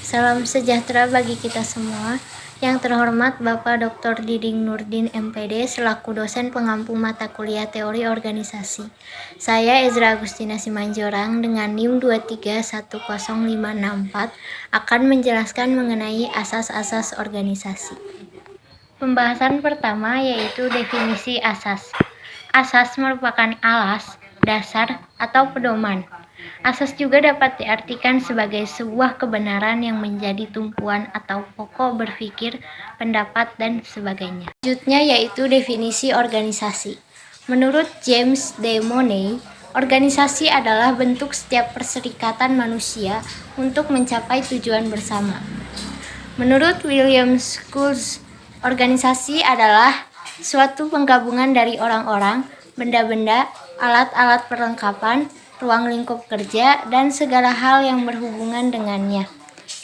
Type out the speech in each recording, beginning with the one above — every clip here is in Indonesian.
Salam sejahtera bagi kita semua. Yang terhormat Bapak Dr. Diding Nurdin MPD selaku dosen pengampu mata kuliah teori organisasi. Saya Ezra Agustina Simanjorang dengan NIM 2310564 akan menjelaskan mengenai asas-asas organisasi. Pembahasan pertama yaitu definisi asas. Asas merupakan alas, dasar, atau pedoman. Asas juga dapat diartikan sebagai sebuah kebenaran yang menjadi tumpuan atau pokok berpikir, pendapat, dan sebagainya. Selanjutnya yaitu definisi organisasi. Menurut James D. Money, organisasi adalah bentuk setiap perserikatan manusia untuk mencapai tujuan bersama. Menurut William Schultz, organisasi adalah suatu penggabungan dari orang-orang, benda-benda, alat-alat perlengkapan, ruang lingkup kerja, dan segala hal yang berhubungan dengannya,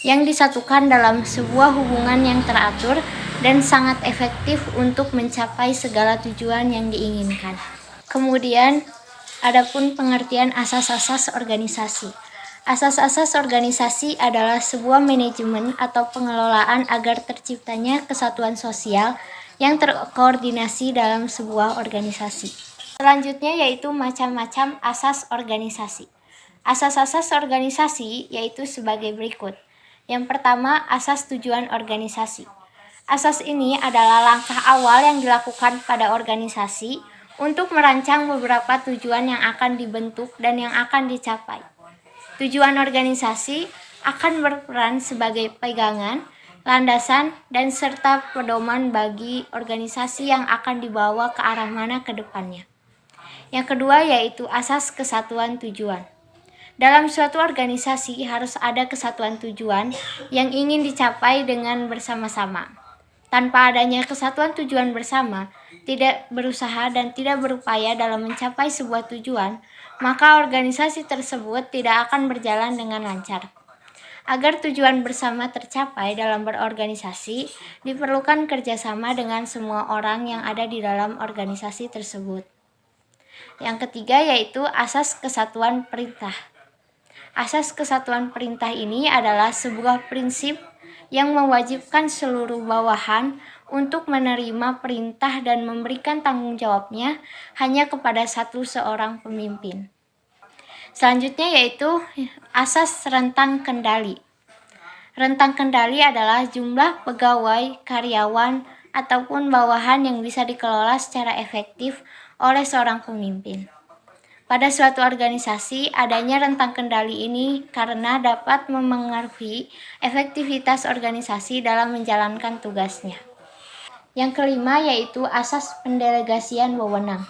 yang disatukan dalam sebuah hubungan yang teratur dan sangat efektif untuk mencapai segala tujuan yang diinginkan. Kemudian, adapun pengertian asas-asas organisasi. Asas-asas organisasi adalah sebuah manajemen atau pengelolaan agar terciptanya kesatuan sosial yang terkoordinasi dalam sebuah organisasi. Selanjutnya yaitu macam-macam asas organisasi. Asas-asas organisasi yaitu sebagai berikut. Yang pertama, asas tujuan organisasi. Asas ini adalah langkah awal yang dilakukan pada organisasi untuk merancang beberapa tujuan yang akan dibentuk dan yang akan dicapai. Tujuan organisasi akan berperan sebagai pegangan, landasan, dan serta pedoman bagi organisasi yang akan dibawa ke arah mana ke depannya. Yang kedua yaitu asas kesatuan tujuan. Dalam suatu organisasi harus ada kesatuan tujuan yang ingin dicapai dengan bersama-sama. Tanpa adanya kesatuan tujuan bersama, tidak berusaha dan tidak berupaya dalam mencapai sebuah tujuan, maka organisasi tersebut tidak akan berjalan dengan lancar. Agar tujuan bersama tercapai dalam berorganisasi, diperlukan kerjasama dengan semua orang yang ada di dalam organisasi tersebut. Yang ketiga yaitu asas kesatuan perintah. Asas kesatuan perintah ini adalah sebuah prinsip yang mewajibkan seluruh bawahan untuk menerima perintah dan memberikan tanggung jawabnya hanya kepada seorang pemimpin. Selanjutnya yaitu asas rentang kendali. Rentang kendali adalah jumlah pegawai, karyawan, ataupun bawahan yang bisa dikelola secara efektif oleh seorang pemimpin. Pada suatu organisasi, adanya rentang kendali ini karena dapat memengaruhi efektivitas organisasi dalam menjalankan tugasnya. Yang kelima yaitu asas pendelegasian wewenang.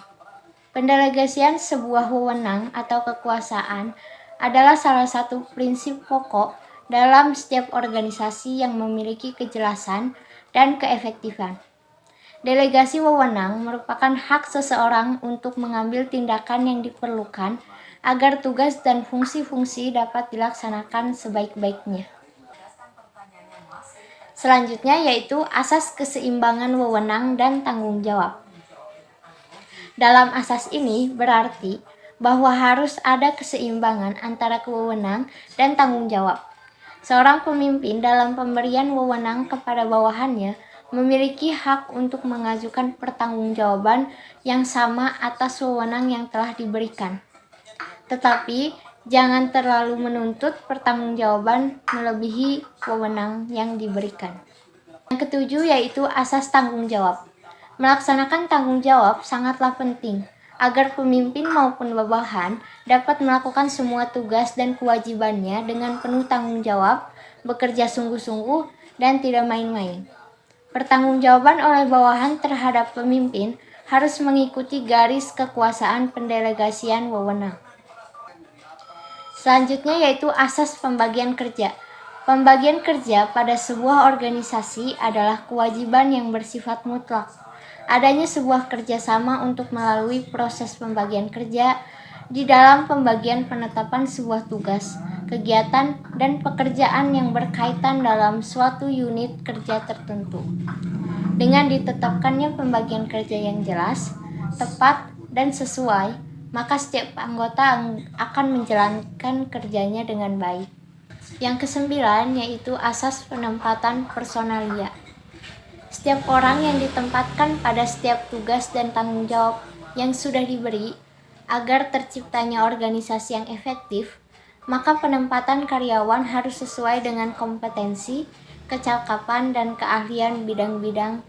Pendelegasian sebuah wewenang atau kekuasaan adalah salah satu prinsip pokok dalam setiap organisasi yang memiliki kejelasan dan keefektifan. Delegasi wewenang merupakan hak seseorang untuk mengambil tindakan yang diperlukan agar tugas dan fungsi-fungsi dapat dilaksanakan sebaik-baiknya. Selanjutnya yaitu asas keseimbangan wewenang dan tanggung jawab. Dalam asas ini berarti bahwa harus ada keseimbangan antara wewenang dan tanggung jawab. Seorang pemimpin dalam pemberian wewenang kepada bawahannya memiliki hak untuk mengajukan pertanggungjawaban yang sama atas wewenang yang telah diberikan. Tetapi jangan terlalu menuntut pertanggungjawaban melebihi wewenang yang diberikan. Yang ketujuh yaitu asas tanggung jawab. Melaksanakan tanggung jawab sangatlah penting agar pemimpin maupun bawahan dapat melakukan semua tugas dan kewajibannya dengan penuh tanggung jawab, bekerja sungguh-sungguh, dan tidak main-main. Pertanggungjawaban oleh bawahan terhadap pemimpin harus mengikuti garis kekuasaan pendelegasian wewenang. Selanjutnya yaitu asas pembagian kerja. Pembagian kerja pada sebuah organisasi adalah kewajiban yang bersifat mutlak. Adanya sebuah kerjasama untuk melalui proses pembagian kerja di dalam pembagian penetapan sebuah tugas, kegiatan, dan pekerjaan yang berkaitan dalam suatu unit kerja tertentu. Dengan ditetapkannya pembagian kerja yang jelas, tepat, dan sesuai, maka setiap anggota akan menjalankan kerjanya dengan baik. Yang kesembilan yaitu asas penempatan personalia. Setiap orang yang ditempatkan pada setiap tugas dan tanggung jawab yang sudah diberi agar terciptanya organisasi yang efektif, maka penempatan karyawan harus sesuai dengan kompetensi, kecakapan, dan keahlian bidang-bidang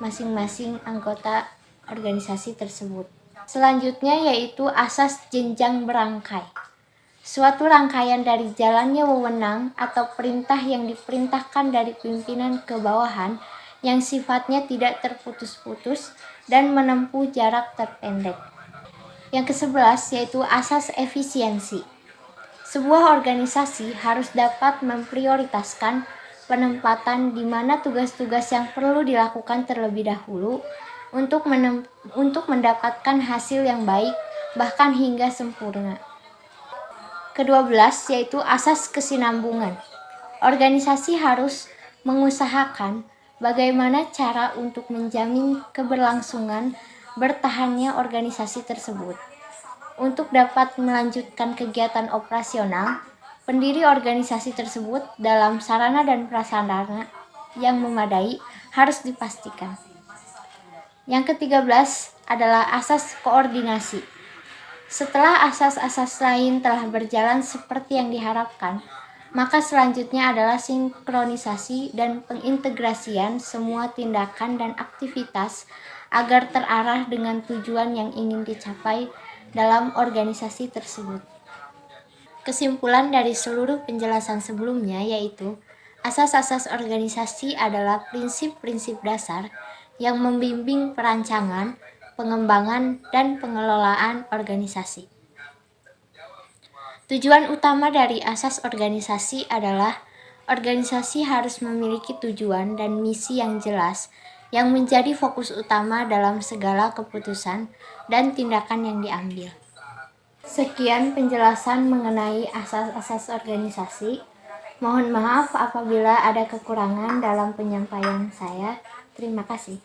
masing-masing anggota organisasi tersebut. Selanjutnya yaitu asas jenjang berangkai. Suatu rangkaian dari jalannya wewenang atau perintah yang diperintahkan dari pimpinan ke bawahan yang sifatnya tidak terputus-putus dan menempuh jarak terpendek. Yang ke-11 yaitu asas efisiensi. Sebuah organisasi harus dapat memprioritaskan penempatan di mana tugas-tugas yang perlu dilakukan terlebih dahulu untuk mendapatkan hasil yang baik bahkan hingga sempurna. Ke-12 yaitu asas kesinambungan. Organisasi harus mengusahakan bagaimana cara untuk menjamin keberlangsungan bertahannya organisasi tersebut. Untuk dapat melanjutkan kegiatan operasional, pendiri organisasi tersebut dalam sarana dan prasarana yang memadai harus dipastikan. Yang ke-13 adalah asas koordinasi. Setelah asas-asas lain telah berjalan seperti yang diharapkan, maka selanjutnya adalah sinkronisasi dan pengintegrasian semua tindakan dan aktivitas agar terarah dengan tujuan yang ingin dicapai dalam organisasi tersebut. Kesimpulan dari seluruh penjelasan sebelumnya yaitu asas-asas organisasi adalah prinsip-prinsip dasar yang membimbing perancangan, pengembangan, dan pengelolaan organisasi. Tujuan utama dari asas organisasi adalah organisasi harus memiliki tujuan dan misi yang jelas yang menjadi fokus utama dalam segala keputusan dan tindakan yang diambil. Sekian penjelasan mengenai asas-asas organisasi. Mohon maaf apabila ada kekurangan dalam penyampaian saya. Terima kasih.